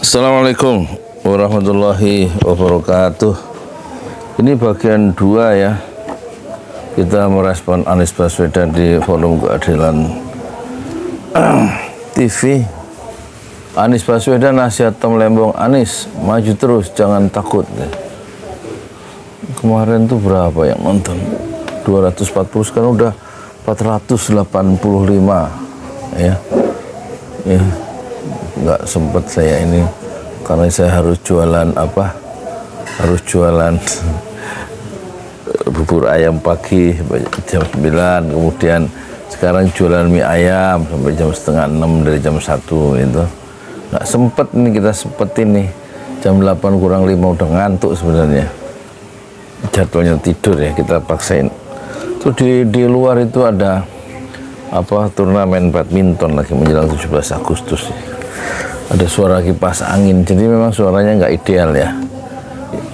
Assalamualaikum warahmatullahi wabarakatuh. Ini bagian 2 ya. Kita merespon Anies Baswedan di Forum Keadilan TV. Anies Baswedan nasihat Tom Lembong, Anies maju terus jangan takut. Kemarin tuh berapa yang nonton? 240, sekarang udah 485 ya. Ya. Nggak sempat saya ini karena saya harus jualan bubur ayam pagi jam 9, kemudian sekarang jualan mie ayam sampai jam setengah 6 dari jam 1 itu. Nggak sempet nih, kita sempetin nih jam 8 kurang 5 udah ngantuk sebenarnya, jadwalnya tidur ya, kita paksain. Tuh di luar itu ada turnamen badminton lagi menjelang 17 Agustus. Ada suara kipas angin, jadi memang suaranya nggak ideal ya.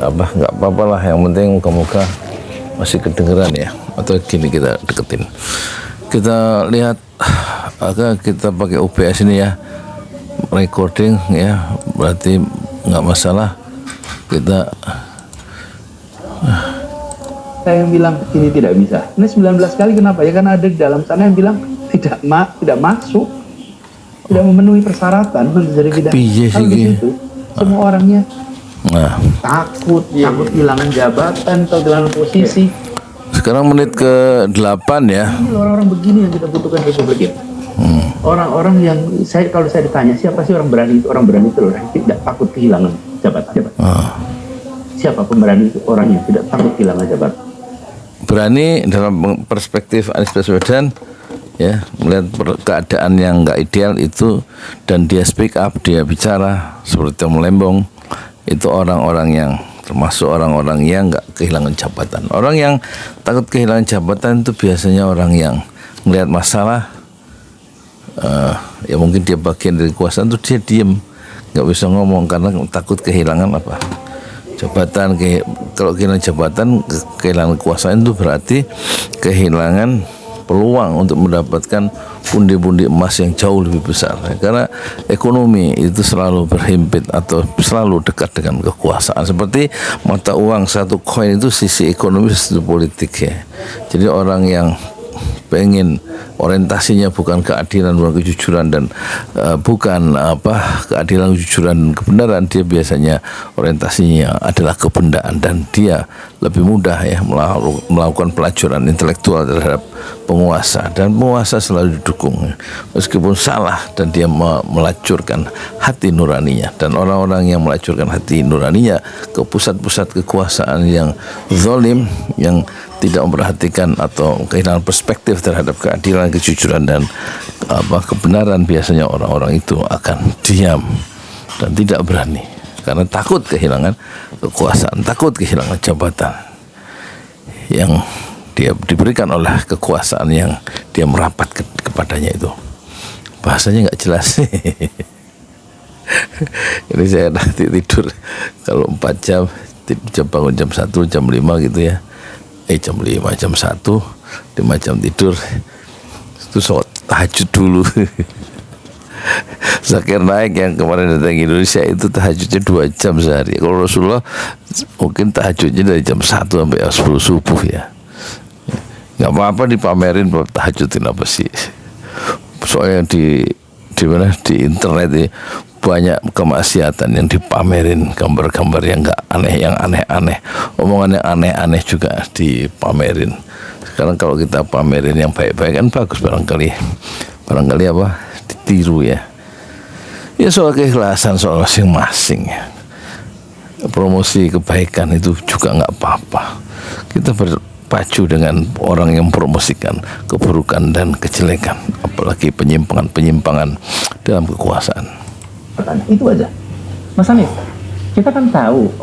Nggak apa-apa lah, yang penting muka-muka masih kedengeran ya. Atau gini, kita deketin, kita lihat, kita pakai OBS ini ya, recording ya, berarti nggak masalah. Saya yang bilang ini tidak bisa. Ini 19 kali, kenapa ya? Karena ada di dalam sana yang bilang tidak masuk, tidak memenuhi persyaratan untuk jadi pidana. Kalau begitu, semua orangnya takut kehilangan jabatan atau kehilangan posisi. Sekarang menit ke-8 ya. Ini orang-orang begini yang kita butuhkan di republik ini. Orang-orang yang kalau saya ditanya siapa sih orang berani itu loh, tidak takut kehilangan jabatan. Siapa pemberani itu? Orang yang tidak takut kehilangan jabatan. Berani dalam perspektif Anies Baswedan ya, melihat keadaan yang nggak ideal itu, dan dia speak up, dia bicara seperti Tom Lembong. Itu orang-orang yang termasuk orang-orang yang nggak kehilangan jabatan. Orang yang takut kehilangan jabatan itu biasanya orang yang melihat masalah, ya mungkin dia bagian dari kekuasaan, itu dia diem, nggak bisa ngomong karena takut kehilangan jabatan. Kalau kehilangan jabatan, kehilangan kekuasaan itu berarti kehilangan peluang untuk mendapatkan pundi-pundi emas yang jauh lebih besar. Karena ekonomi itu selalu berhimpit atau selalu dekat dengan kekuasaan. Seperti mata uang, satu koin itu sisi ekonomi, sisi politik ya. Jadi orang yang pengen orientasinya bukan keadilan, bukan kejujuran, dan keadilan, kejujuran, kebenaran, dia biasanya orientasinya adalah kebendaan, dan dia lebih mudah ya melakukan pelacuran intelektual terhadap penguasa, dan penguasa selalu didukung meskipun salah, dan dia melacurkan hati nuraninya. Dan orang-orang yang melacurkan hati nuraninya ke pusat-pusat kekuasaan yang zalim, yang tidak memperhatikan atau kehilangan perspektif terhadap keadilan, kejujuran, dan kebenaran, biasanya orang-orang itu akan diam dan tidak berani karena takut kehilangan kekuasaan, takut kehilangan jabatan yang dia diberikan oleh kekuasaan yang dia merapat kepadanya itu. Bahasanya nggak jelas. Ini saya nanti tidur kalau 4 jam, bangun jam 1, jam 5 gitu ya. Jam 5, jam 1, 5 jam tidur. Itu sholat tahajud dulu. Zakir Naik yang kemarin datang ke Indonesia itu tahajudnya 2 jam sehari. Kalau Rasulullah mungkin tahajudnya dari jam 1 sampai 10 subuh ya. Nggak apa-apa dipamerin tahajudin apa sih. Soalnya di internet ini banyak kemaksiatan yang dipamerin, gambar-gambar yang aneh-aneh, omongan yang aneh-aneh juga dipamerin. Sekarang kalau kita pamerin yang baik-baik kan bagus, barangkali ditiru ya. Ya soal keikhlasan, soal masing-masing ya. Promosi kebaikan itu juga nggak apa-apa. Kita berpacu dengan orang yang promosikan keburukan dan kejelekan, apalagi penyimpangan dalam kekuasaan. Itu aja, Mas Anies. Kita kan tahu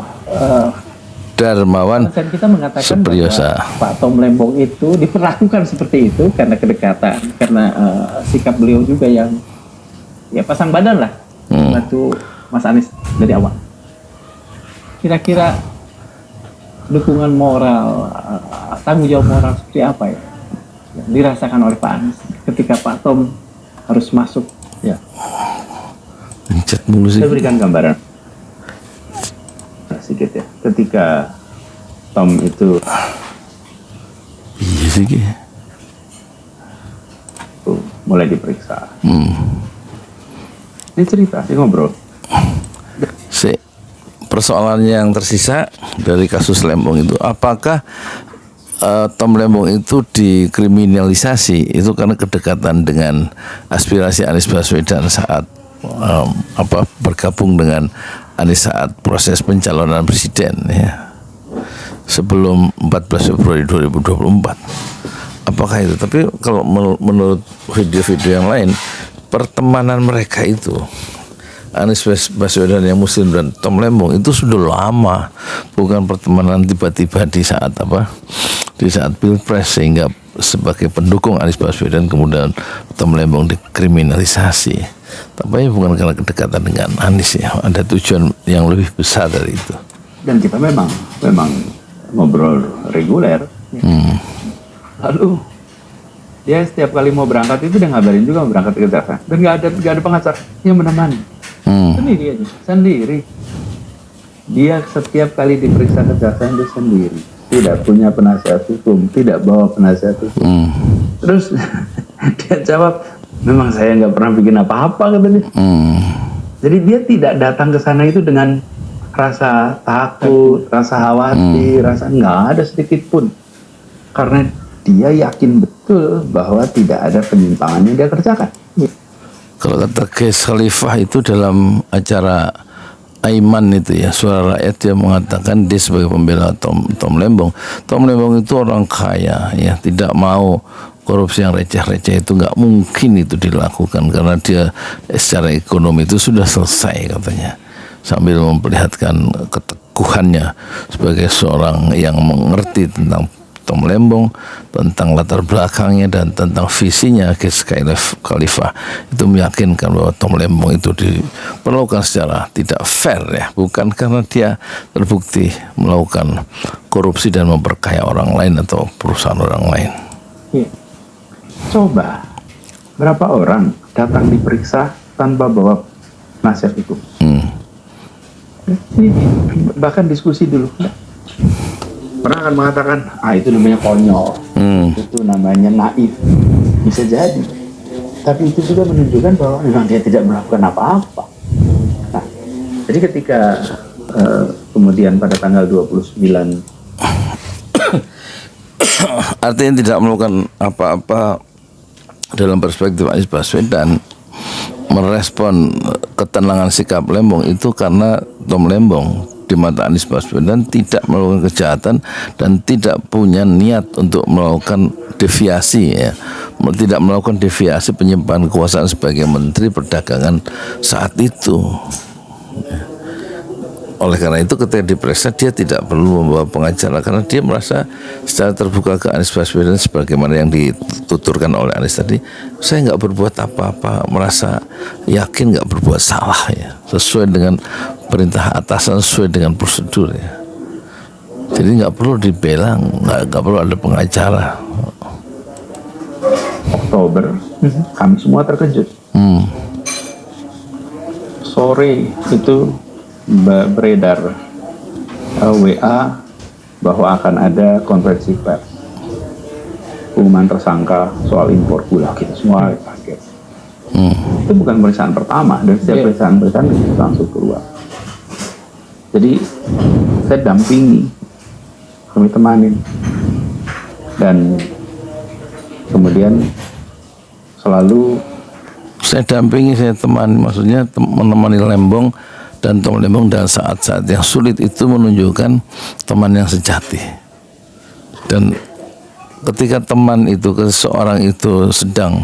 Darmawan kita mengatakan Supriyosa, Pak Tom Lembong itu diperlakukan seperti itu karena kedekatan, karena sikap beliau juga yang ya pasang badan lah, bantu Mas Anies dari awal. Kira-kira dukungan moral, tanggung jawab moral seperti apa ya yang dirasakan oleh Pak Anies ketika Pak Tom harus masuk? Ya. Pencet mulu sih. Saya berikan gambaran sedikit ya. Ketika Tom itu Iya sih. mulai diperiksa. Ini cerita, ini ngobrol. Persoalannya yang tersisa dari kasus Lembong itu, apakah Tom Lembong itu dikriminalisasi itu karena kedekatan dengan aspirasi Anies Baswedan saat bergabung dengan Anies saat proses pencalonan presiden ya, sebelum 14 Februari 2024. Apakah itu? Tapi kalau menurut video-video yang lain, pertemanan mereka itu Anies Baswedan yang Muslim dan Tom Lembong itu sudah lama, bukan pertemanan tiba-tiba di saat Pilpres sehingga sebagai pendukung Anies Baswedan kemudian Tom Lembong dikriminalisasi. Tapi bukan karena kedekatan dengan Anies ya, ada tujuan yang lebih besar dari itu. Dan kita memang ngobrol reguler. Lalu dia setiap kali mau berangkat itu dia ngabarin juga mau berangkat ke kejaksaan, dan nggak ada pengacara yang menemani. Sendiri aja, sendiri. Dia setiap kali diperiksa kejaksaan dia sendiri, tidak punya penasihat hukum, tidak bawa penasihat hukum. Terus dia jawab, memang saya nggak pernah bikin apa-apa katanya. Jadi dia tidak datang ke sana itu dengan rasa takut, rasa khawatir, rasa nggak ada sedikit pun, karena dia yakin betul bahwa tidak ada penyimpangan yang dia kerjakan. Kalau kata Ghazz Khalifah itu dalam acara Aiman itu ya, Suara Rakyat, dia mengatakan dia sebagai pembela Tom Lembong. Tom Lembong itu orang kaya ya, tidak mau korupsi yang receh-receh itu nggak mungkin itu dilakukan karena dia secara ekonomi itu sudah selesai katanya, sambil memperlihatkan keteguhannya sebagai seorang yang mengerti tentang Tom Lembong, tentang latar belakangnya dan tentang visinya. Ghazz Khalifah itu meyakinkan bahwa Tom Lembong itu diperlakukan secara tidak fair ya, bukan karena dia terbukti melakukan korupsi dan memperkaya orang lain atau perusahaan orang lain. Coba berapa orang datang diperiksa tanpa bawa penasihat hukum? Bahkan diskusi dulu. Pernah akan mengatakan, itu namanya konyol, itu namanya naif, bisa jadi. Tapi itu juga menunjukkan bahwa memang dia tidak melakukan apa-apa. Nah, jadi ketika kemudian pada tanggal 29 artinya tidak melakukan apa-apa dalam perspektif Anies Baswedan, merespon ketenangan sikap Lembong itu karena Tom Lembong di mata Anies Baswedan tidak melakukan kejahatan dan tidak punya niat untuk melakukan deviasi ya, tidak melakukan deviasi penyimpanan kekuasaan sebagai Menteri Perdagangan saat itu. Oleh karena itu ketika diperiksa dia tidak perlu membawa pengacara karena dia merasa secara terbuka ke Anies Baswedan sebagaimana yang dituturkan oleh Anies tadi, saya nggak berbuat apa-apa, merasa yakin nggak berbuat salah ya, sesuai dengan perintah atasan, sesuai dengan prosedur ya. Jadi nggak perlu dibela, nggak perlu ada pengacara. Oktober kami semua terkejut. Sore itu beredar WA bahwa akan ada konferensi pers pengumuman tersangka soal impor gula. Kita semua kaget. Itu bukan pemeriksaan pertama, dan setiap pemeriksaan itu langsung keluar. Jadi saya dampingi, kami temani, dan kemudian selalu saya dampingi, saya temani, maksudnya menemani Lembong dan Tom Lembong dan saat-saat yang sulit itu menunjukkan teman yang sejati. Dan ketika teman itu, seseorang itu sedang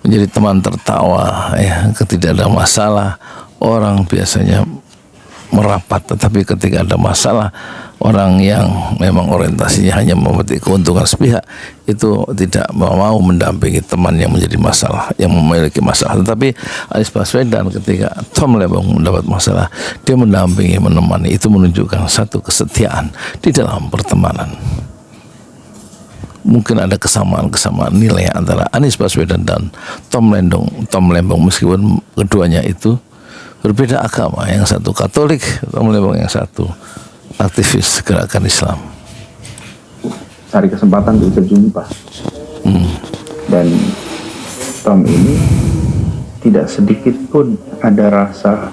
menjadi teman tertawa ya, ketika ada masalah orang biasanya merapat, tetapi ketika ada masalah orang yang memang orientasinya hanya memetik keuntungan sepihak itu tidak mau mendampingi teman yang menjadi masalah, yang memiliki masalah. Tetapi Anies Baswedan ketika Tom Lembong mendapat masalah, dia mendampingi, menemani. Itu menunjukkan satu kesetiaan di dalam pertemanan. Mungkin ada kesamaan nilai antara Anies Baswedan dan Tom Lembong meskipun keduanya itu berbeda agama, yang satu Katolik, Tom Lembong yang satu aktivis gerakan Islam. Cari kesempatan untuk berjumpa. Dan Tom ini tidak sedikit pun ada rasa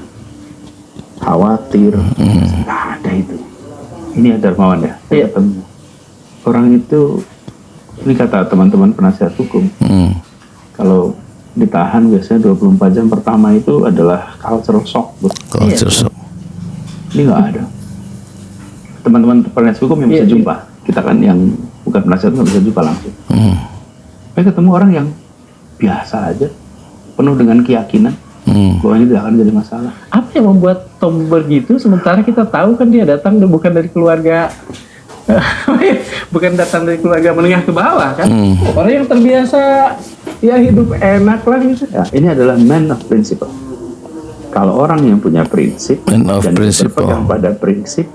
khawatir, nggak ada itu. Ini ada Darmawan ya, saya ketemu orang itu, ini kata teman-teman penasihat hukum, kalau ditahan biasanya 24 jam pertama itu adalah culture shock. Culture shock. Ini nggak ada. Teman-teman penasihat hukum yang bisa jumpa, kita kan yang bukan penasihat nggak bisa jumpa langsung. Saya ketemu orang yang biasa aja, penuh dengan keyakinan bahwa ini tidak akan jadi masalah. Apa yang membuat Tom begitu sementara kita tahu kan dia datang bukan dari keluarga bukan datang dari keluarga menengah ke bawah kan? Orang yang terbiasa ya hidup enak lah gitu. Ya, ini adalah man of principle. Kalau orang yang punya prinsip Man of dan principle. berpegang pada prinsip,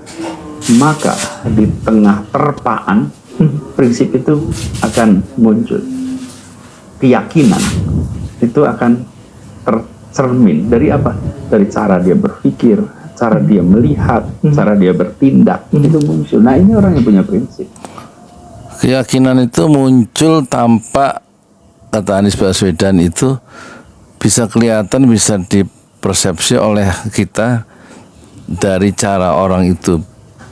maka di tengah terpaan prinsip itu akan muncul. Keyakinan itu akan tercermin dari apa? Dari cara dia berpikir, cara dia melihat, cara dia bertindak, itu muncul. Nah, ini orang yang punya prinsip. Keyakinan itu muncul tanpa, kata Anies Baswedan, itu bisa kelihatan, bisa dipersepsi oleh kita dari cara orang itu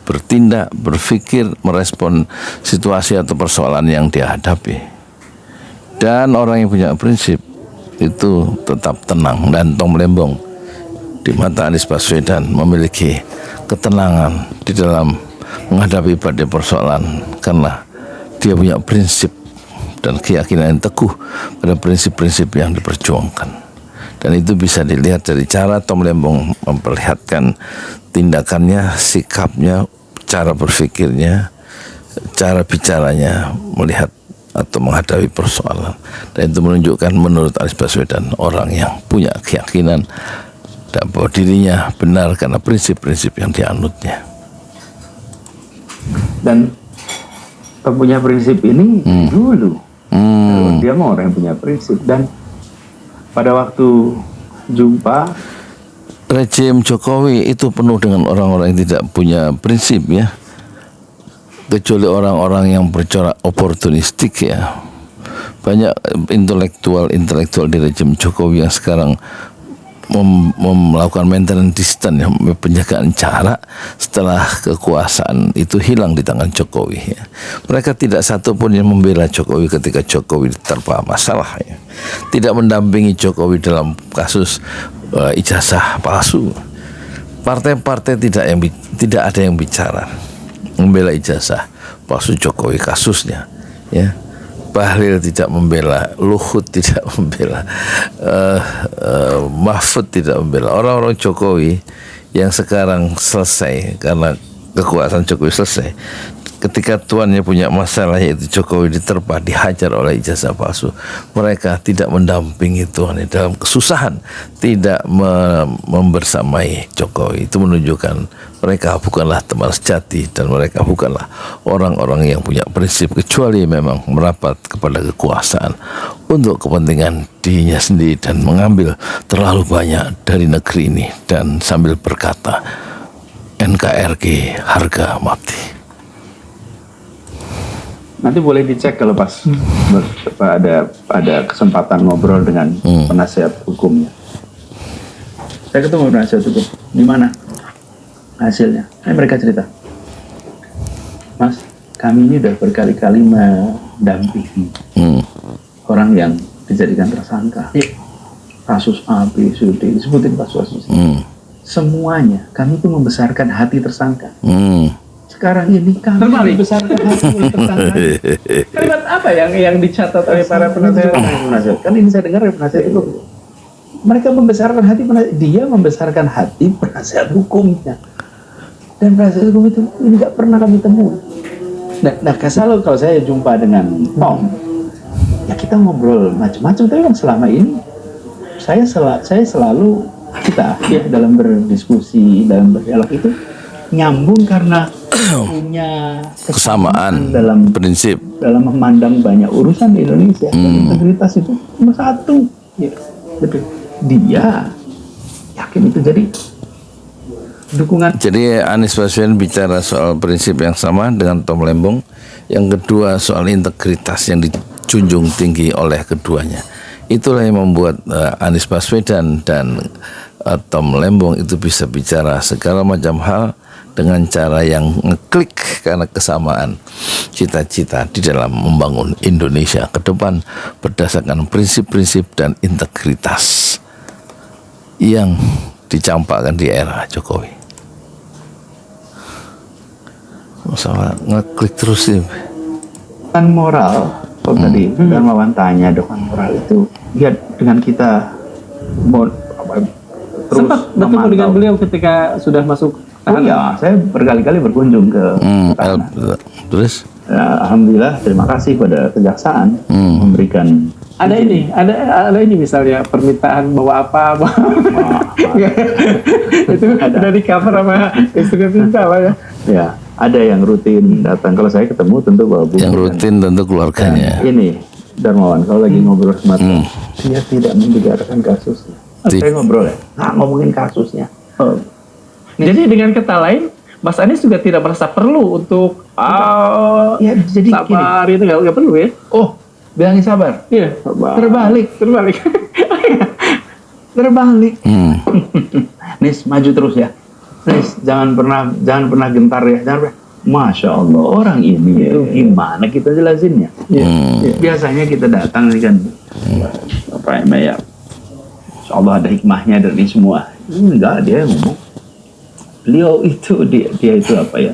bertindak, berpikir, merespon situasi atau persoalan yang dia hadapi. Dan orang yang punya prinsip itu tetap tenang. Dan Tom Lembong di mata Anies Baswedan memiliki ketenangan di dalam menghadapi berbagai persoalan karena dia punya prinsip dan keyakinan yang teguh pada prinsip-prinsip yang diperjuangkan. Dan itu bisa dilihat dari cara Tom Lembong memperlihatkan tindakannya, sikapnya, cara berpikirnya, cara bicaranya, melihat atau menghadapi persoalan. Dan itu menunjukkan menurut Anies Baswedan orang yang punya keyakinan dan bahwa dirinya benar karena prinsip-prinsip yang dianutnya. Dan punya prinsip ini dulu dia mau orang yang punya prinsip. Dan pada waktu jumpa Rejim Jokowi itu penuh dengan orang-orang yang tidak punya prinsip ya, kecuali orang-orang yang bercorak oportunistik ya. Banyak intelektual di rejim Jokowi yang sekarang melakukan maintenance distance ya, penjagaan jarak setelah kekuasaan itu hilang di tangan Jokowi ya. Mereka tidak satu pun yang membela Jokowi ketika Jokowi terpa masalah ya. Tidak mendampingi Jokowi dalam kasus ijazah palsu. Partai-partai tidak ada yang bicara membela ijazah palsu Jokowi kasusnya ya. Bahlil tidak membela, Luhut tidak membela, Mahfud tidak membela. Orang-orang Jokowi yang sekarang selesai karena kekuasaan Jokowi selesai, ketika tuannya punya masalah yaitu Jokowi diterpa, dihajar oleh ijazah palsu, mereka tidak mendampingi tuannya dalam kesusahan, tidak membersamai Jokowi. Itu menunjukkan mereka bukanlah teman sejati dan mereka bukanlah orang-orang yang punya prinsip, kecuali memang merapat kepada kekuasaan untuk kepentingan dirinya sendiri dan mengambil terlalu banyak dari negeri ini dan sambil berkata NKRI harga mati. nanti boleh dicek kalau pas ada kesempatan ngobrol dengan penasihat hukumnya. Saya ketemu penasihat hukum, di mana hasilnya? Mereka cerita, Mas, kami ini udah berkali-kali mendampingi orang yang dijadikan tersangka, kasus A, B, C, D, disebutin kasus. Semuanya kami itu membesarkan hati tersangka. Sekarang ini kami membesarkan hati tersangka. Kalimat apa yang dicatat oleh para penasihat? Kan ini saya dengar dari penasihat hukum. Mereka membesarkan hati dia membesarkan hati penasihat hukumnya. Dan penasihat hukum itu ini nggak pernah kami temui. Nah kalau saya jumpa dengan Tom, ya kita ngobrol macam-macam. Tapi kan selama ini saya selalu kita ya dalam berdiskusi, dalam berdialog itu nyambung karena punya kesamaan dalam prinsip, dalam memandang banyak urusan di Indonesia. Dan integritas itu nomor satu. Ya, betul. Dia yakin itu. Jadi dukungan. Jadi Anies Baswedan bicara soal prinsip yang sama dengan Tom Lembong. Yang kedua soal integritas yang dijunjung tinggi oleh keduanya. Itulah yang membuat Anies Baswedan dan Tom Lembong itu bisa bicara segala macam hal dengan cara yang ngeklik karena kesamaan cita-cita di dalam membangun Indonesia ke depan berdasarkan prinsip-prinsip dan integritas yang dicampakkan di era Jokowi. Masalah ngeklik terus sih. Dengan moral, kalau tadi Darmawan tanya dengan moral itu, ya dengan kita terus Sempat bertemu dengan beliau ketika sudah masuk Oh ya, saya berkali-kali berkunjung ke tahanan. Terus? Alhamdulillah, terima kasih pada kejaksaan memberikan. Ada ini misalnya permintaan bawa apa, itu ada di cover sama instruksi apa ya? Ya, ada yang rutin datang. Kalau saya ketemu tentu bawa buku. Yang rutin tentu keluarganya. Ini Darmawan, kalau lagi ngobrol sama dia tidak membicarakan kasusnya. Saya ngobrol ya, nggak ngomongin kasusnya. Jadi dengan kata lain, Mas Anies juga tidak merasa perlu untuk ya jadi sabar gini. itu nggak perlu ya? Oh, bilangin sabar. Iya, sabar. Terbalik. Nis, maju terus ya. Nis, jangan pernah gentar ya. Masya Allah, orang ini itu gimana kita jelasinnya? Biasanya kita datang nih kan, apa ya? Insya Allah ada hikmahnya dari semua. Ini enggak, dia ngomong. Beliau itu dia itu apa ya?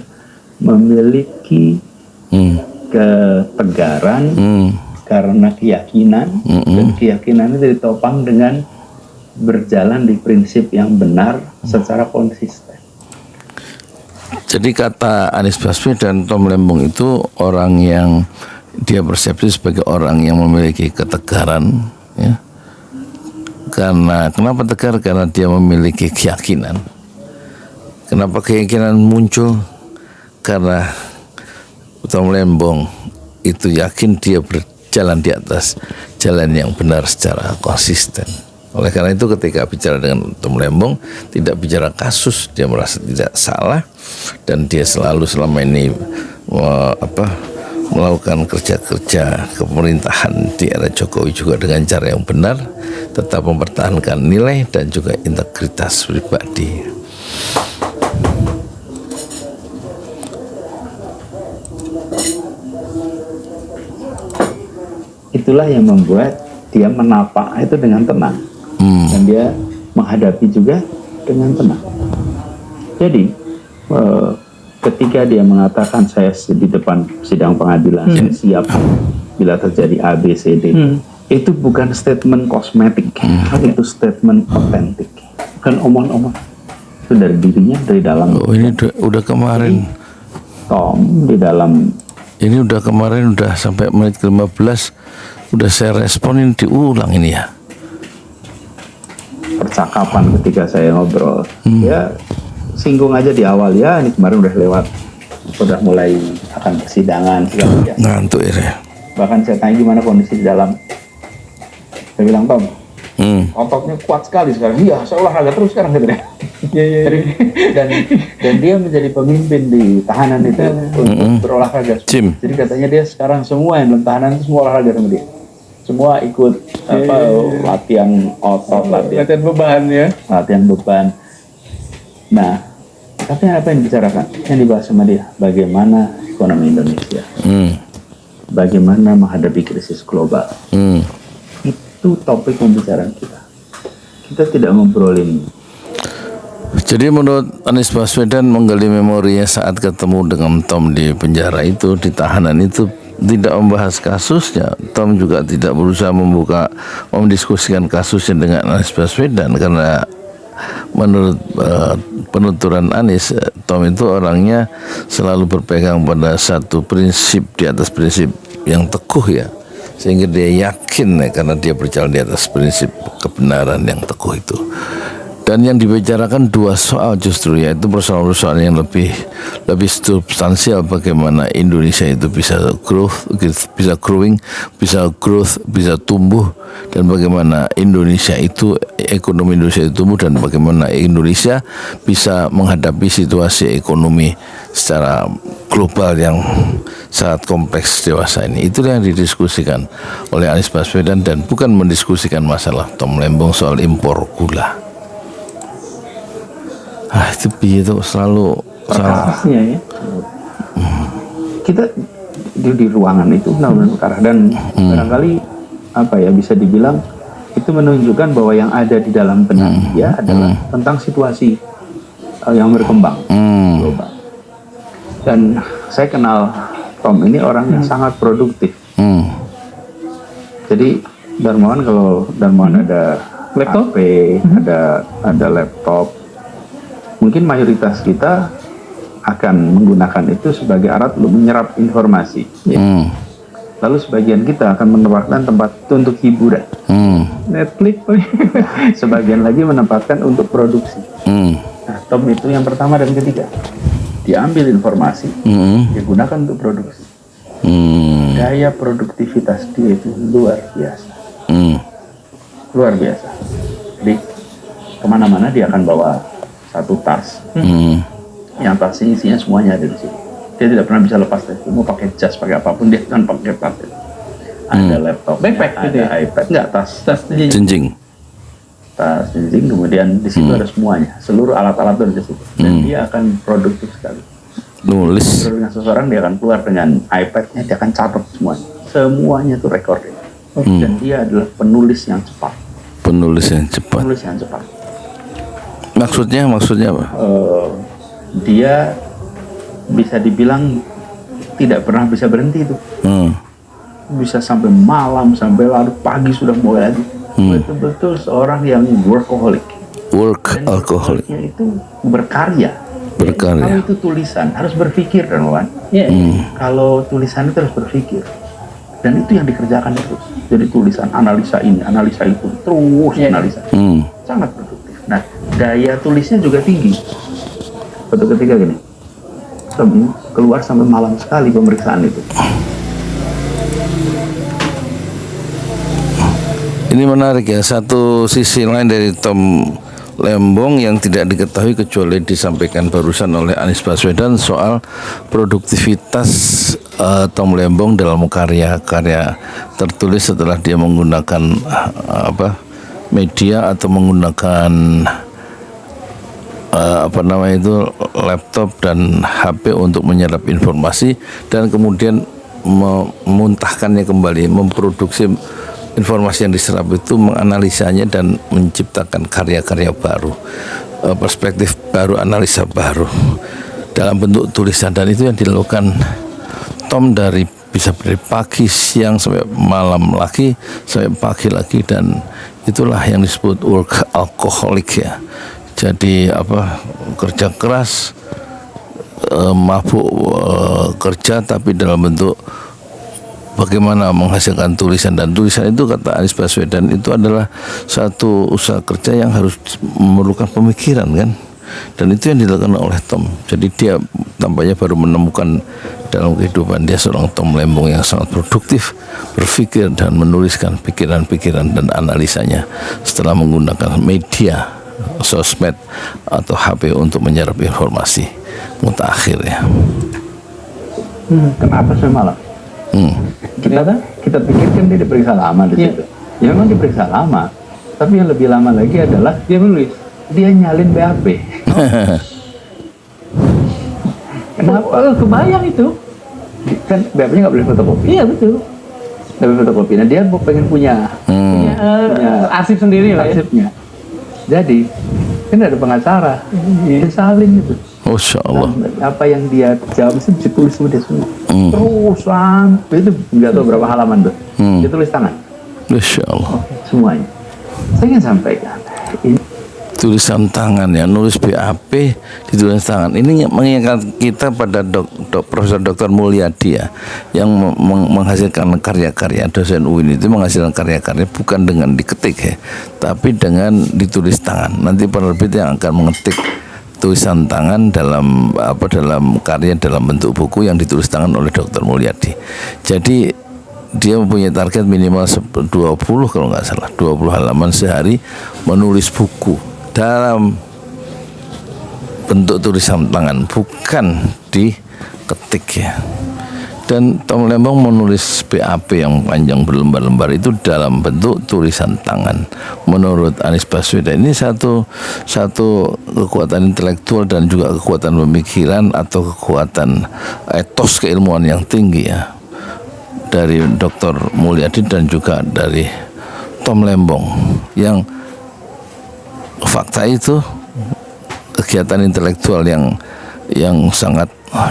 Memiliki ketegaran karena keyakinan dan keyakinan itu ditopang dengan berjalan di prinsip yang benar secara konsisten. Jadi kata Anies Baswedan dan Tom Lembong itu orang yang dia persepsi sebagai orang yang memiliki ketegaran, ya. Karena kenapa tegar? Karena dia memiliki keyakinan. Kenapa keyakinan muncul? Karena Tom Lembong itu yakin dia berjalan di atas jalan yang benar secara konsisten. Oleh karena itu ketika bicara dengan Tom Lembong tidak bicara kasus, dia merasa tidak salah dan dia selalu selama ini melakukan kerja-kerja kepemerintahan di era Jokowi juga dengan cara yang benar, tetap mempertahankan nilai dan juga integritas pribadi. Itulah yang membuat dia menapak itu dengan tenang dan dia menghadapi juga dengan tenang. Jadi ketika dia mengatakan saya di depan sidang pengadilan saya siap bila terjadi A, B, C, D, itu bukan statement kosmetik, itu statement otentik, bukan omong-omong. Itu dari dirinya, dari dalam. Oh, ini udah kemarin. Tom di dalam. Ini udah kemarin, udah sampai menit ke-15, udah saya responin, diulang ini ya. Percakapan ketika saya ngobrol, ya singgung aja di awal ya, ini kemarin udah lewat, udah mulai akan persidangan segala macam. Ngantuk ya. Bahkan saya tanya gimana kondisi di dalam. Saya bilang, Tom, ototnya kuat sekali sekarang. Iya, saya olahraga terus sekarang gitu deh. Dan dia menjadi pemimpin di tahanan itu untuk berolahraga. Jadi katanya dia sekarang semua yang dalam tahanan itu semua olahraga sama dia. Semua ikut latihan otot, latihan beban ya. Latihan beban. Nah, tapi apa yang dibicarakan? Yang dibahas sama dia, bagaimana ekonomi Indonesia, bagaimana menghadapi krisis global. Itu topik pembicaraan kita. Kita tidak ngobrolin. Jadi menurut Anies Baswedan menggali memorinya saat ketemu dengan Tom di penjara itu, di tahanan itu, tidak membahas kasusnya. Tom juga tidak berusaha mendiskusikan kasusnya dengan Anies Baswedan karena menurut penuturan Anies, Tom itu orangnya selalu berpegang pada satu prinsip di atas prinsip yang teguh ya, sehingga dia yakin ya, karena dia berjalan di atas prinsip kebenaran yang teguh itu. Dan yang dibicarakan dua soal justru, yaitu persoalan-persoalan yang lebih substansial, bagaimana Indonesia itu bisa growth, bisa growing, bisa growth, bisa tumbuh, dan bagaimana Indonesia itu, ekonomi Indonesia itu tumbuh, dan bagaimana Indonesia bisa menghadapi situasi ekonomi secara global yang sangat kompleks dewasa ini. Itulah yang didiskusikan oleh Anies Baswedan, dan bukan mendiskusikan masalah Tom Lembong soal impor gula. Itu selalu salah. Ya. Kita di ruangan itu benar-benar perkara, dan barangkali bisa dibilang itu menunjukkan bahwa yang ada di dalam benak dia adalah tentang situasi yang berkembang global. Dan saya kenal Tom ini orang yang sangat produktif. Jadi Darmawan, kalau Darmawan ada laptop, HP, ada laptop, mungkin mayoritas kita akan menggunakan itu sebagai alat untuk menyerap informasi. Lalu sebagian kita akan menempatkan tempat itu untuk hiburan. Netflix. Sebagian lagi menempatkan untuk produksi. Nah, Tom itu yang pertama dan ketiga. Dia ambil informasi, dia gunakan untuk produksi. Daya produktivitas dia itu luar biasa. Luar biasa. Jadi kemana-mana dia akan bawa satu tas, yang tasnya isinya semuanya ada di situ. Dia tidak pernah bisa lepas dari itu. Mau pakai jas, pakai apapun dia kan pakai tas itu. Ada laptop, backpack, ada iPad, enggak, tas Jenjing. Tas jenjing, kemudian di situ ada semuanya, seluruh alat-alat itu di situ. Dan dia akan produktif sekali. Nulis. Dengan seseorang dia akan keluar dengan iPad-nya, dia akan catat semuanya itu recording. Dan dia adalah penulis yang cepat. Penulis yang cepat. Maksudnya apa? Dia bisa dibilang tidak pernah bisa berhenti itu. Bisa sampai malam, sampai larut pagi sudah mulai lagi. Betul-betul seorang yang workaholic. Workaholic itu berkarya. Kalau itu tulisan harus berpikir, kan, Wan? Kalau tulisan itu harus berpikir. Dan itu yang dikerjakan terus. Jadi tulisan, analisa ini, analisa itu, terus analisa. Sangat produktif. Nah, daya tulisnya juga tinggi. Suatu ketika gini, keluar sampai malam sekali pemeriksaan itu. Ini menarik ya, satu sisi lain dari Tom Lembong yang tidak diketahui kecuali disampaikan barusan oleh Anies Baswedan soal produktivitas Tom Lembong dalam karya-karya tertulis setelah dia menggunakan media atau menggunakan laptop dan HP untuk menyerap informasi dan kemudian memuntahkannya kembali, memproduksi informasi yang diserap itu, menganalisanya dan menciptakan karya-karya baru, perspektif baru, analisa baru dalam bentuk tulisan. Dan itu yang dilakukan Tom bisa dari pagi, siang, sampai malam lagi, sampai pagi lagi, dan itulah yang disebut workaholic ya. Jadi kerja keras, mabuk kerja, tapi dalam bentuk bagaimana menghasilkan tulisan. Dan tulisan itu, kata Anies Baswedan, itu adalah satu usaha kerja yang harus memerlukan pemikiran, kan? Dan itu yang dilakukan oleh Tom. Jadi dia tampaknya baru menemukan dalam kehidupan dia seorang Tom Lembong yang sangat produktif, berpikir dan menuliskan pikiran-pikiran dan analisanya setelah menggunakan media, sosmed atau HP untuk menyerap informasi mutakhir ya. Kenapa saya malam? Kita pikirkan dia diperiksa lama di situ. Ya memang diperiksa lama, tapi yang lebih lama lagi adalah dia menulis, dia nyalin BAP. Kenapa? Kebayang itu. Kan BAP-nya nggak boleh fotokopi. Iya betul. Nggak boleh fotokopi. Nah dia pengen punya arsip sendiri lah ya. Arsipnya. Jadi kan ada pengacara, dia salin itu. Masya Allah. Apa yang dia jawab itu ditulis sama dia semua. Terus sampai itu nggak tahu berapa halaman tuh. Dia tulis tangan. Masya Allah. Semuanya. Saya ingin sampaikan, ini tulisan tangan ya, nulis BAP di tulisan tangan. Ini mengingat kita pada Profesor Dr. Mulyadi ya, yang menghasilkan karya-karya. Dosen UIN itu menghasilkan karya-karya bukan dengan diketik ya, tapi dengan ditulis tangan. Nanti penerbit yang akan mengetik tulisan tangan dalam karya dalam bentuk buku yang ditulis tangan oleh Dr. Mulyadi. Jadi dia mempunyai target minimal 20 kalau nggak salah, 20 halaman sehari menulis buku dalam bentuk tulisan tangan, bukan diketik ya. Dan Tom Lembong menulis BAP yang panjang berlembar-lembar itu dalam bentuk tulisan tangan. Menurut Anies Baswedan ini satu kekuatan intelektual dan juga kekuatan pemikiran atau kekuatan etos keilmuan yang tinggi ya, dari Dr. Mulyadi dan juga dari Tom Lembong, yang fakta itu kegiatan intelektual yang sangat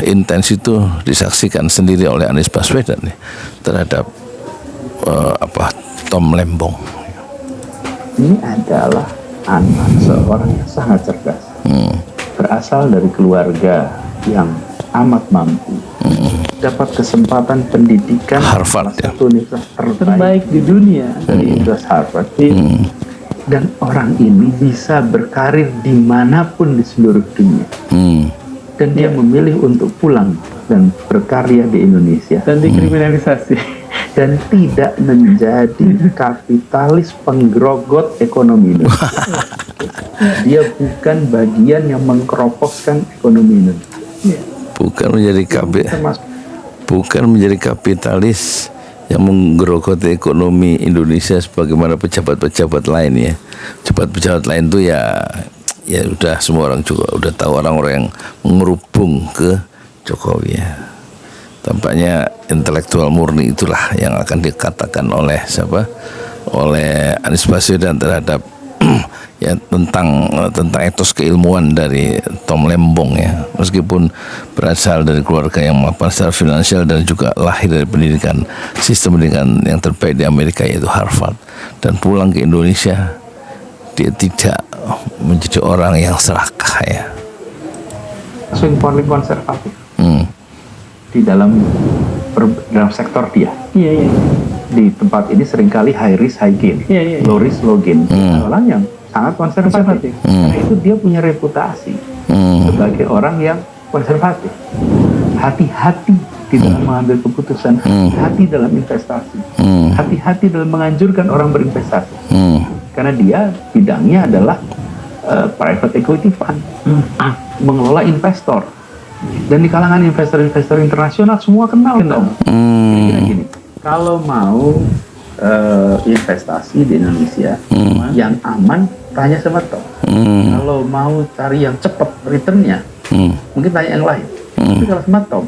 intens itu disaksikan sendiri oleh Anies Baswedan nih, terhadap Tom Lembong. Ini adalah anak seorang yang sangat cerdas, berasal dari keluarga yang amat mampu, dapat kesempatan pendidikan Harvard ya, satu universitas terbaik di dunia, dari Universitas Harvard. Dan orang ini bisa berkarir dimanapun di seluruh dunia. Dan dia memilih untuk pulang dan berkarya di Indonesia. Dan dikriminalisasi. Dan tidak menjadi kapitalis penggerogot ekonomi Indonesia. Dia bukan bagian yang mengkeropokkan ekonomi Indonesia. Bukan menjadi kapitalis yang menggerogoti ekonomi Indonesia sebagaimana pejabat-pejabat lain ya. Pejabat-pejabat lain tuh ya udah semua orang juga udah tahu, orang-orang yang mengerubung ke Jokowi ya. Tampaknya intelektual murni itulah yang akan dikatakan oleh oleh Anies Baswedan terhadap ya tentang etos keilmuan dari Tom Lembong ya, meskipun berasal dari keluarga yang mapan secara finansial dan juga lahir dari sistem pendidikan yang terbaik di Amerika, yaitu Harvard, dan pulang ke Indonesia dia tidak menjadi orang yang serakah ya, paling konservatif di dalam sektor dia. Iya. Di tempat ini seringkali high risk high gain, low risk low gain. Orang yang sangat konservatif. Karena itu dia punya reputasi sebagai orang yang konservatif. Hati-hati di dalam mengambil keputusan, hati dalam investasi, hati-hati dalam menganjurkan orang berinvestasi. Karena dia bidangnya adalah private equity fund, mengelola investor. Dan di kalangan investor-investor internasional semua kenal. Kira-kira gini, kalau mau investasi di Indonesia yang aman, tanya sama Tom. Kalau mau cari yang cepat returnnya, mungkin tanya yang lain. Tapi kalau sama Tom,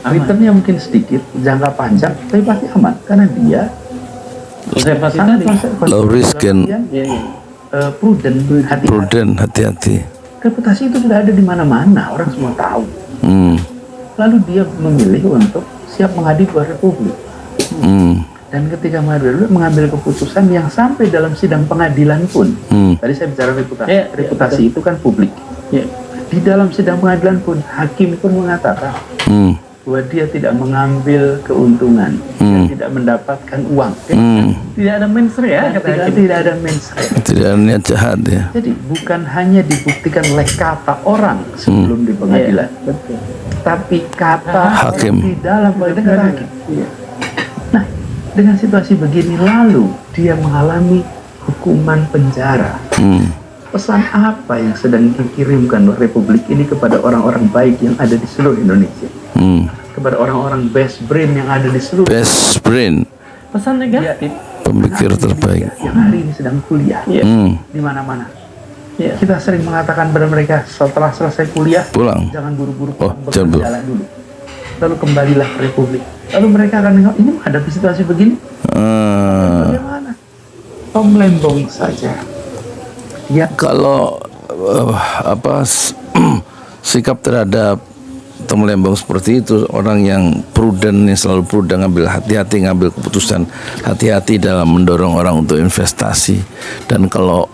returnnya mungkin sedikit, jangka panjang, tapi pasti aman karena dia Konservasi sangat tadi. low risk and prudent, hati-hati. Reputasi itu sudah ada di mana-mana, orang semua tahu. Lalu dia memilih untuk siap menghadapi Republik. Dan ketika mengambil keputusan yang sampai dalam sidang pengadilan pun, tadi saya bicara reputasi itu kan publik. Di dalam sidang pengadilan pun, hakim pun mengatakan bahwa dia tidak mengambil keuntungan, dia tidak mendapatkan uang. Tidak ada mensre ya, Tidak ada mensre. Tidak ada niat jahat ya. Jadi bukan hanya dibuktikan oleh kata orang sebelum di pengadilan, tapi kata hakim di dalam pengadilan hakim. Nah, dengan situasi begini lalu dia mengalami hukuman penjara. Pesan apa yang sedang dikirimkan oleh Republik ini kepada orang-orang baik yang ada di seluruh Indonesia? Kepada orang-orang best brain yang ada di seluruh best brain, pesan negatif, pemikir terbaik yang hari ini sedang kuliah di mana-mana. Kita sering mengatakan pada mereka setelah selesai kuliah pulang, jangan buru-buru jangan berjalan dulu, lalu kembalilah ke Republik. Lalu mereka akan nengok, ini menghadapi situasi begini bagaimana? Tom Lembong saja ya, kalau sikap terhadap Tom Lembong seperti itu, orang yang prudent, yang selalu prudent, hati-hati ngambil keputusan, hati-hati dalam mendorong orang untuk investasi. Dan kalau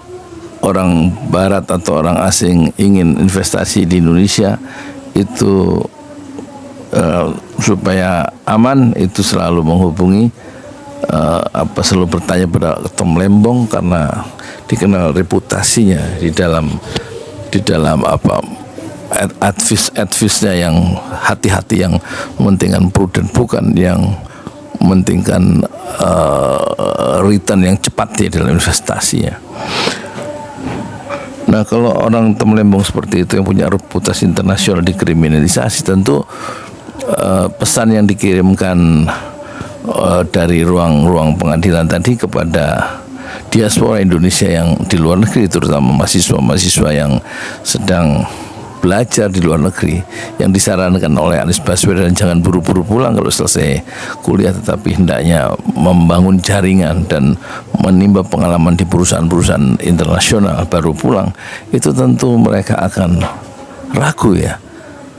orang Barat atau orang asing ingin investasi di Indonesia itu supaya aman itu selalu menghubungi selalu bertanya pada Tom Lembong karena dikenal reputasinya di dalam advice-nya yang hati-hati, yang mementingkan prudent, bukan yang mementingkan return yang cepat di dalam investasinya. Nah, kalau orang Tom Lembong seperti itu yang punya reputasi internasional dikriminalisasi, tentu pesan yang dikirimkan dari ruang pengadilan tadi kepada diaspora Indonesia yang di luar negeri, terutama mahasiswa-mahasiswa yang sedang belajar di luar negeri, yang disarankan oleh Anies Baswedan jangan buru-buru pulang kalau selesai kuliah, tetapi hendaknya membangun jaringan dan menimba pengalaman di perusahaan-perusahaan internasional baru pulang. Itu tentu mereka akan ragu ya,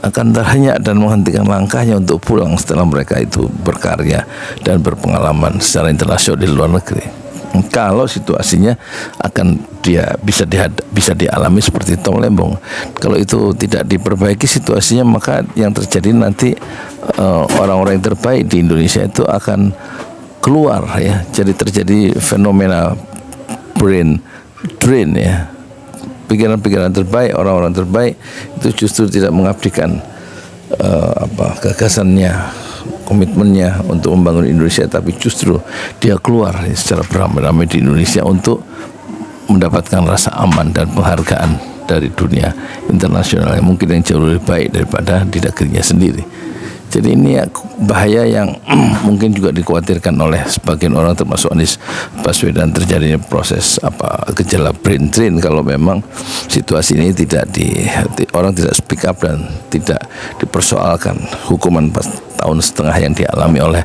akan terhenyak dan menghentikan langkahnya untuk pulang setelah mereka itu berkarya dan berpengalaman secara internasional di luar negeri. Kalau situasinya akan bisa dialami seperti Tom Lembong. Kalau itu tidak diperbaiki situasinya, maka yang terjadi nanti orang-orang yang terbaik di Indonesia itu akan keluar ya. Jadi terjadi fenomena brain drain ya. Pikiran-pikiran terbaik, orang-orang terbaik itu justru tidak mengabdikan gagasannya, komitmennya untuk membangun Indonesia, tapi justru dia keluar secara beramai-ramai di Indonesia untuk mendapatkan rasa aman dan penghargaan dari dunia internasional yang mungkin yang jauh lebih baik daripada di negerinya sendiri. Jadi ini bahaya yang mungkin juga dikhawatirkan oleh sebagian orang termasuk Anies Baswedan, terjadinya proses gejala brain drain kalau memang situasi ini orang tidak speak up dan tidak dipersoalkan hukuman 4,5 tahun yang dialami oleh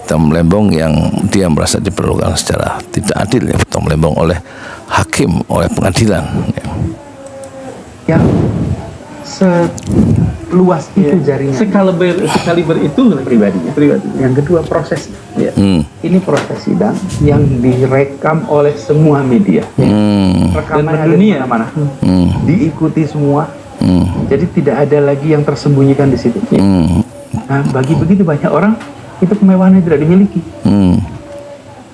Tom Lembong yang dia merasa diperlakukan secara tidak adil ya, Tom Lembong oleh hakim, oleh pengadilan ya. Yang seluas itu jaringan, sekaliber itu pribadinya. Yang kedua prosesnya. Ya. Ini proses sidang yang direkam oleh semua media. Rekaman ada di mana-mana, diikuti semua. Jadi tidak ada lagi yang tersembunyikan di situ. Nah, bagi begitu banyak orang itu kemewahan yang tidak dimiliki.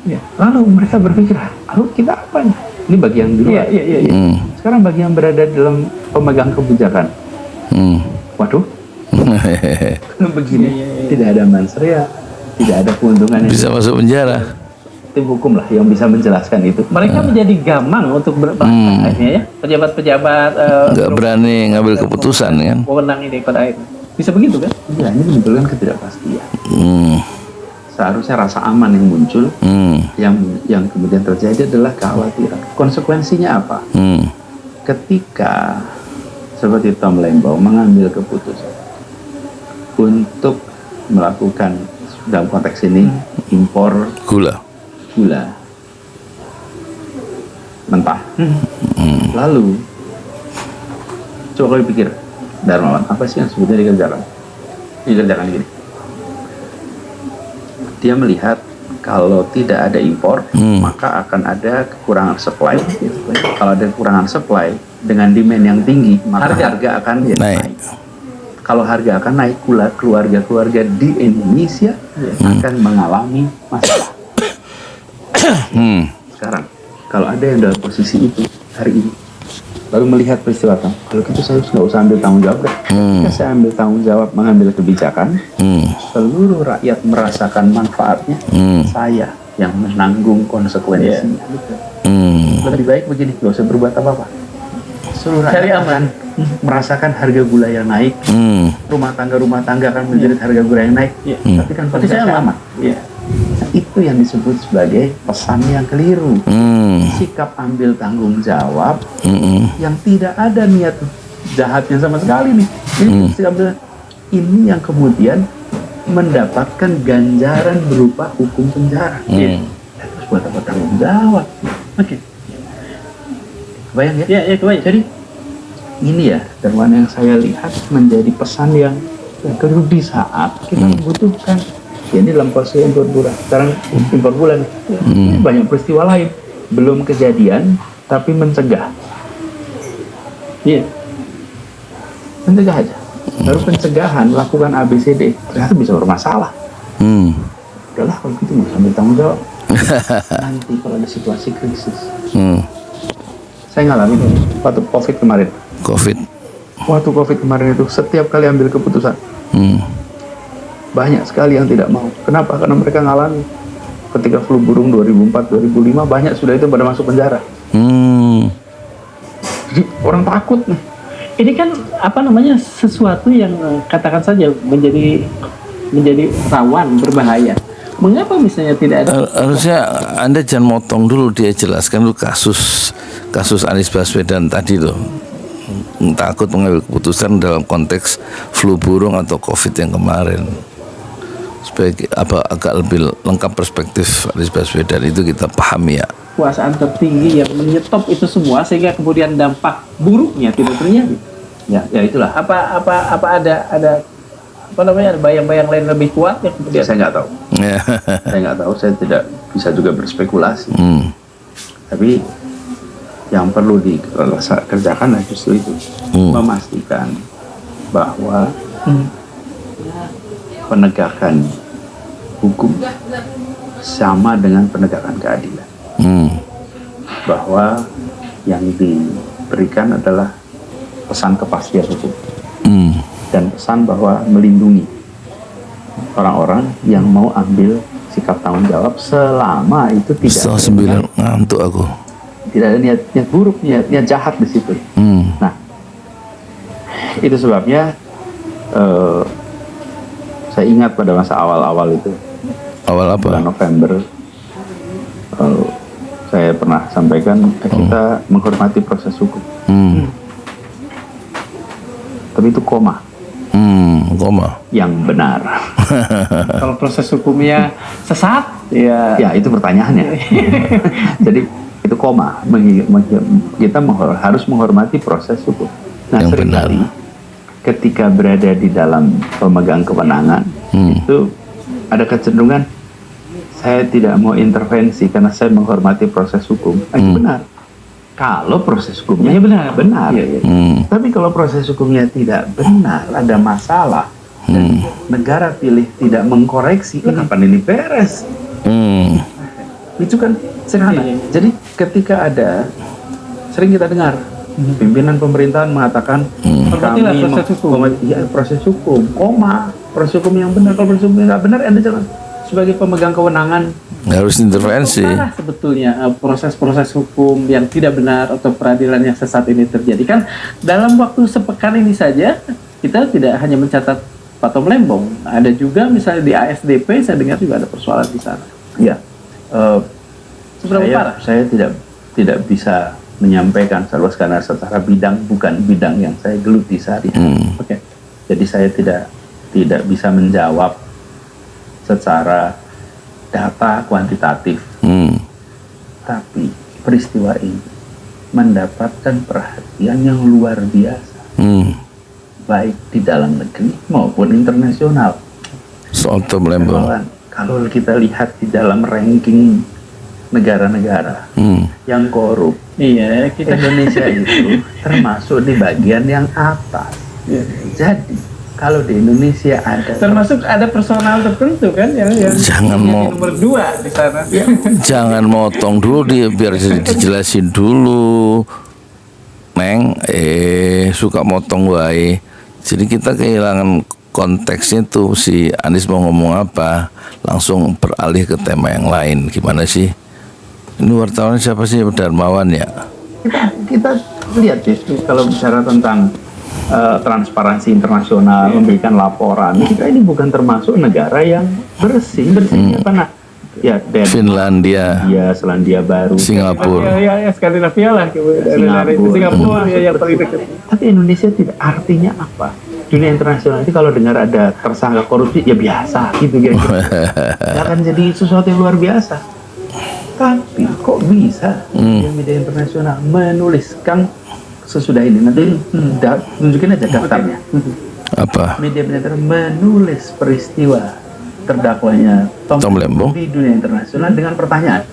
Ya. Lalu mereka berpikir, lalu kita apa nih? Ini bagi yang di luar. Sekarang bagi yang berada dalam pemegang kebijakan, waduh, begini, tidak ada mansria, tidak ada keuntungan yang bisa masuk penjara. Tim hukum lah yang bisa menjelaskan itu. Mereka menjadi gamang untuk berbahasa ya. Pejabat-pejabat nggak berani ngambil keputusan kan. Wewenang ini pada akhirnya. Bisa begitu kan? Ya, ini menimbulkan ketidakpastian. Seharusnya rasa aman yang muncul, yang kemudian terjadi adalah kekhawatiran. Konsekuensinya apa? Ketika seperti Tom Lembong mengambil keputusan untuk melakukan dalam konteks ini impor gula mentah, lalu coba dipikir, Darmawan, apa sih yang sebetulnya dikerjakan gini? Dia melihat kalau tidak ada impor, maka akan ada kekurangan supply. Kalau ada kekurangan supply dengan demand yang tinggi, maka harga akan naik. Kalau harga akan naik, keluarga-keluarga di Indonesia akan mengalami masalah. Sekarang, kalau ada yang dalam posisi itu hari ini, lalu melihat peristiwa kalau gitu saya nggak usah ambil tanggung jawab. Ketika saya ambil tanggung jawab mengambil kebijakan, seluruh rakyat merasakan manfaatnya, saya yang menanggung konsekuensinya. Lebih baik begini, nggak usah berbuat apa-apa. Seluruh rakyat akan merasakan harga gula yang naik, rumah tangga akan menjerit harga gula yang naik, tapi kan saya aman. Nah, itu yang disebut sebagai pesan yang keliru. Sikap ambil tanggung jawab yang tidak ada niat jahatnya sama sekali nih. Ini yang kemudian mendapatkan ganjaran berupa hukum penjara. Terus buat apa tanggung jawab? Oke. Kebayang ya? Ya, kebayang. Jadi ini ya, Darwan, yang saya lihat menjadi pesan yang keliru di saat kita membutuhkan. Ya, ini dalam proses impor gula. Sekarang impor gula nih. Banyak peristiwa lain belum kejadian, tapi mencegah. Iya. Mencegah aja. Baru pencegahan, lakukan ABCD, ternyata bisa bermasalah. Udahlah kalau gitu nggak sambil tanggung jawab. Nanti kalau ada situasi krisis. Saya ngalamin waktu COVID kemarin. Waktu COVID kemarin itu setiap kali ambil keputusan, banyak sekali yang tidak mau. Kenapa? Karena mereka ngalami ketika flu burung 2004-2005 banyak sudah itu pada masuk penjara. Jadi orang takut nih. Ini kan apa namanya sesuatu yang katakan saja menjadi rawan, berbahaya. Mengapa misalnya tidak ada? Harusnya Anda jangan motong dulu, dia jelaskan dulu kasus Anies Baswedan tadi loh. Takut mengambil keputusan dalam konteks flu burung atau COVID yang kemarin. Supaya agak lebih lengkap perspektif Anies Baswedan itu kita pahami ya. Kekuasaan tertinggi yang menyetop itu semua sehingga kemudian dampak buruknya tidak terjadi. Ya itulah. Apa ada apa namanya bayang-bayang lain lebih kuat yang kemudian Saya nggak tahu. Saya nggak tahu. Saya tidak bisa juga berspekulasi. Tapi yang perlu dikerjakan justru itu, memastikan bahwa penegakan hukum sama dengan penegakan keadilan. Bahwa yang diberikan adalah pesan kepastian hukum dan pesan bahwa melindungi orang-orang yang mau ambil sikap tanggung jawab selama itu tidak ngantuk aku. Tidak ada niat buruk, niat jahat di situ. Nah, itu sebabnya saya ingat pada masa awal-awal itu. Awal apa? Bulan November, saya pernah sampaikan kita menghormati proses hukum. Tapi itu koma. Yang benar. Kalau proses hukumnya sesat, ya itu pertanyaannya. Jadi itu koma. Kita harus menghormati proses hukum. Nah, yang seringkali ketika berada di dalam pemegang kewenangan itu ada kecenderungan saya tidak mau intervensi karena saya menghormati proses hukum. Itu benar. Kalau proses hukumnya benar. Ya. Tapi kalau proses hukumnya tidak benar, ada masalah, dan negara pilih tidak mengkoreksi, kapan ini beres? Itu kan sederhana. Jadi ketika ada, sering kita dengar pimpinan pemerintahan mengatakan kami proses hukum, proses hukum yang benar. Kalau proses hukum yang nggak benar, Anda jangan sebagai pemegang kewenangan harus intervensi. Mana sebetulnya proses-proses hukum yang tidak benar atau peradilan yang sesat ini terjadi? Kan dalam waktu sepekan ini saja kita tidak hanya mencatat Pak Tom Lembong, ada juga misalnya di ASDP saya dengar juga ada persoalan di sana. Ya, seberapa parah? Saya tidak bisa menyampaikan karena secara bidang bukan bidang yang saya geluti sehari-hari. Jadi saya tidak bisa menjawab secara data kuantitatif. Tapi peristiwa ini mendapatkan perhatian yang luar biasa, baik di dalam negeri maupun internasional. Soal Tom Lembong. Kalau kita lihat di dalam ranking negara-negara yang korup, Indonesia itu termasuk di bagian yang atas. Jadi kalau di Indonesia termasuk ada personal tertentu kan yang jangan nomor 2 di sana. Jangan motong dulu dia, biar dijelasin dulu. Neng, suka motong wae. Jadi kita kehilangan konteksnya tuh, si Anies mau ngomong apa, langsung beralih ke tema yang lain. Gimana sih? Ini wartawan siapa sih? Darmawan ya? Kita lihat itu kalau bicara tentang transparansi internasional, memberikan laporan. Kita ini bukan termasuk negara yang bersihnya mana? Ya, Finlandia, Selandia Baru, Singapura. Ya, Skandinavia lah, Singapura yang paling dekat. Tapi Indonesia tidak. Artinya apa? Dunia internasional itu kalau dengar ada tersangka korupsi, ya biasa gitu kira-kira. Nggak akan jadi sesuatu yang luar biasa. Tapi kok bisa media internasional menuliskan sesudah ini, nanti tunjukin aja daftarnya. Apa? Media menulis peristiwa terdakwanya Tom Lembong di dunia internasional dengan pertanyaan,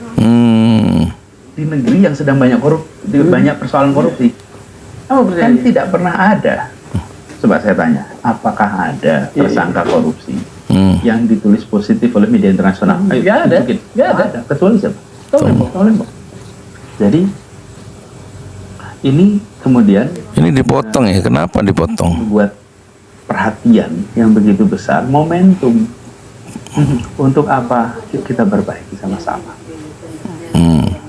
di negeri yang sedang banyak banyak persoalan korupsi. Kan tidak pernah ada. Coba saya tanya, apakah ada tersangka korupsi yang ditulis positif oleh media internasional? Nggak ada. Kecuali siapa? Tolembok. Jadi ini kemudian Ini dipotong ya, kenapa dipotong? buat perhatian yang begitu besar, momentum. Untuk apa? Yuk kita perbaiki sama-sama.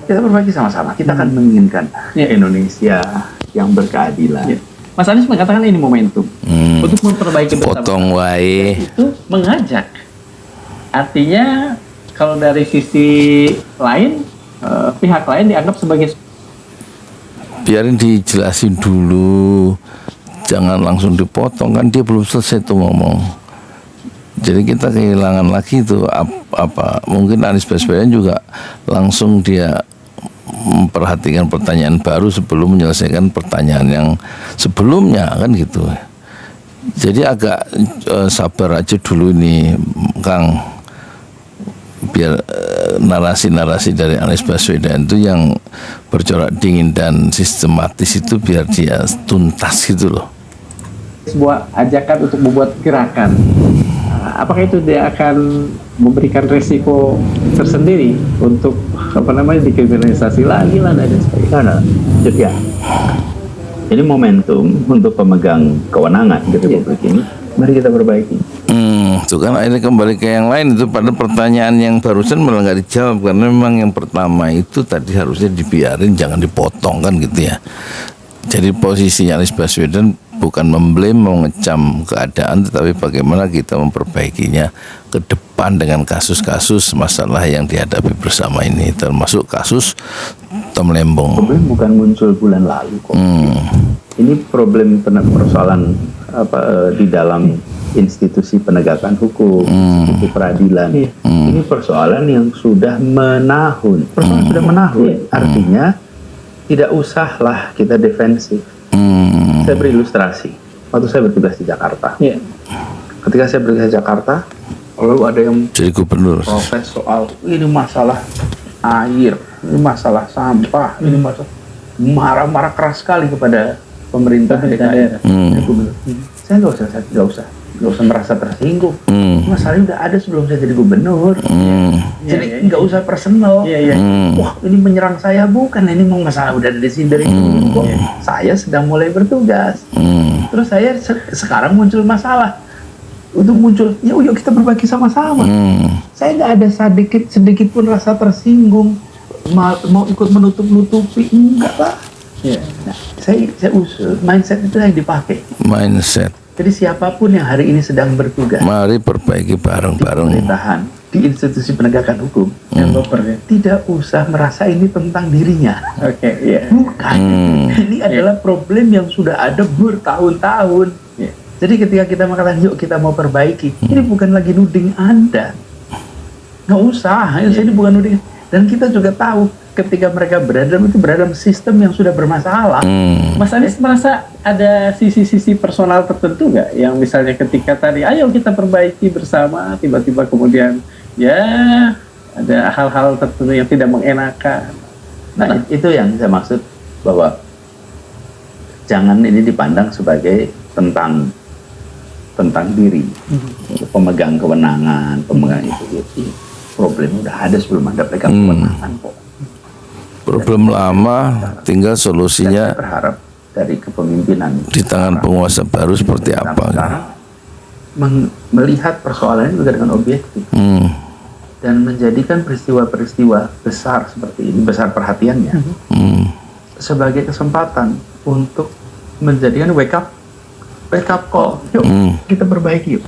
Kita perbaiki sama-sama. Kita akan menginginkan Indonesia yang berkeadilan. Mas Anies mengatakan ini momentum untuk memperbaiki bersama. Potong wae. Itu mengajak. Artinya kalau dari sisi lain, pihak lain dianggap sebagai Biarin dijelasin dulu, jangan langsung dipotong, kan dia belum selesai tuh ngomong. Jadi kita kehilangan lagi tuh apa mungkin Anies Baswedan juga langsung dia memperhatikan pertanyaan baru sebelum menyelesaikan pertanyaan yang sebelumnya, kan gitu. Jadi agak sabar aja dulu ini Kang, biar narasi-narasi dari Anies Baswedan itu yang bercorak dingin dan sistematis itu biar dia tuntas gitu loh. sebuah ajakan untuk membuat gerakan. Apakah itu dia akan memberikan resiko tersendiri untuk dikriminalisasi lagi lah dan sebagainya? Ya. Jadi momentum untuk pemegang kewenangan di Republik ini, mari kita perbaiki. Itu kan akhirnya kembali ke yang lain itu, pada pertanyaan yang barusan malah nggak dijawab karena memang yang pertama itu tadi harusnya dibiarin, jangan dipotong kan gitu ya. Jadi posisinya Anies Baswedan bukan memblame, mengecam keadaan, tetapi bagaimana kita memperbaikinya ke depan dengan kasus-kasus masalah yang dihadapi bersama ini, termasuk kasus Tom Lembong. Problem bukan muncul bulan lalu kok. Ini problem persoalan di dalam institusi penegakan hukum, institusi peradilan. Ini persoalan yang sudah menahun. Sudah menahun. Artinya tidak usahlah kita defensif. Saya beri ilustrasi. Waktu saya bertugas di Jakarta. Ketika saya bertugas di Jakarta, lalu ada yang jadi gubernur protes soal ini masalah air, ini masalah sampah, ini masalah, marah-marah keras sekali kepada pemerintah daerah. Saya nggak usah merasa tersinggung. Masalahnya udah ada sebelum saya jadi gubernur. Jadi nggak usah personal. Wah, ini menyerang saya, bukan, ini mau masalah udah ada di sini dari dulu. Saya sedang mulai bertugas. Terus saya sekarang muncul masalah. Untuk muncul, yuk kita berbagi sama-sama. Saya nggak ada sedikit pun rasa tersinggung, mau ikut menutup-nutupi, enggak lah. Nah, saya usul mindset itu yang dipakai. mindset. Jadi siapapun yang hari ini sedang bertugas, Mari perbaiki bareng-bareng. pemerintahan, di institusi penegakan hukum, tidak usah merasa ini tentang dirinya. Bukan. Ini adalah problem yang sudah ada bertahun-tahun. Jadi ketika kita mengatakan yuk kita mau perbaiki, ini bukan lagi nuding Anda. Nggak usah, ini bukan nuding. Dan kita juga tahu ketika mereka berada dalam sistem yang sudah bermasalah. Mas Anies merasa ada sisi-sisi personal tertentu nggak? Yang misalnya ketika tadi, ayo kita perbaiki bersama, tiba-tiba kemudian ya ada hal-hal tertentu yang tidak mengenakan. Nah, itu yang saya maksud, bahwa jangan ini dipandang sebagai tentang diri, pemegang kewenangan, pemegang itu. Problem udah ada sebelum ada pegang kewenangan kok. Problem lama, tinggal solusinya Saya berharap dari kepemimpinan di tangan penguasa baru seperti apa. sekarang melihat persoalan ini juga dengan objektif dan menjadikan peristiwa-peristiwa besar seperti ini, besar perhatiannya, sebagai kesempatan untuk menjadikan wake up call. Yuk kita perbaiki yuk.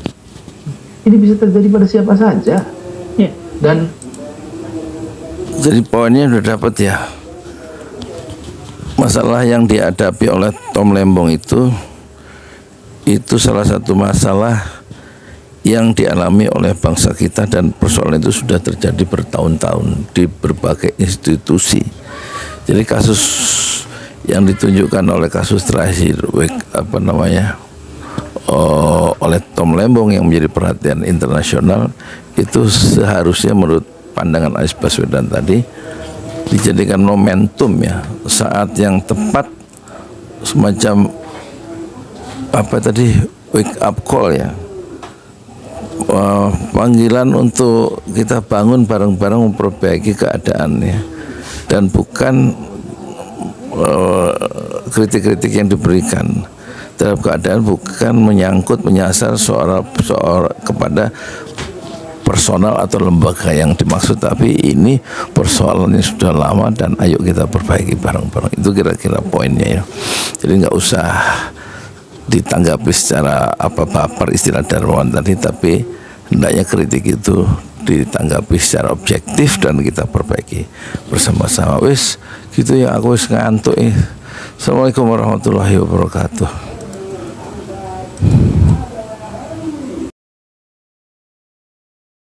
Ini bisa terjadi pada siapa saja. Dan Jadi poinnya udah dapat ya. Masalah yang dihadapi oleh Tom Lembong itu salah satu masalah yang dialami oleh bangsa kita, dan persoalan itu sudah terjadi bertahun-tahun di berbagai institusi. Jadi kasus yang ditunjukkan oleh kasus terakhir oleh Tom Lembong yang menjadi perhatian internasional itu seharusnya menurut pandangan Anies Baswedan tadi dijadikan momentum ya, saat yang tepat, semacam apa tadi, wake up call ya, panggilan untuk kita bangun bareng-bareng memperbaiki keadaan ya, dan bukan kritik-kritik yang diberikan terhadap keadaan bukan menyangkut menyasar seorang kepada personal atau lembaga yang dimaksud, tapi ini persoalannya sudah lama dan ayo kita perbaiki bareng-bareng. Itu kira-kira poinnya ya. Jadi nggak usah ditanggapi secara baper istilah Darmawan tadi, tapi hendaknya kritik itu ditanggapi secara objektif dan kita perbaiki bersama-sama. Wis gitu ya, aku wis ngantuk. Assalamualaikum warahmatullahi wabarakatuh.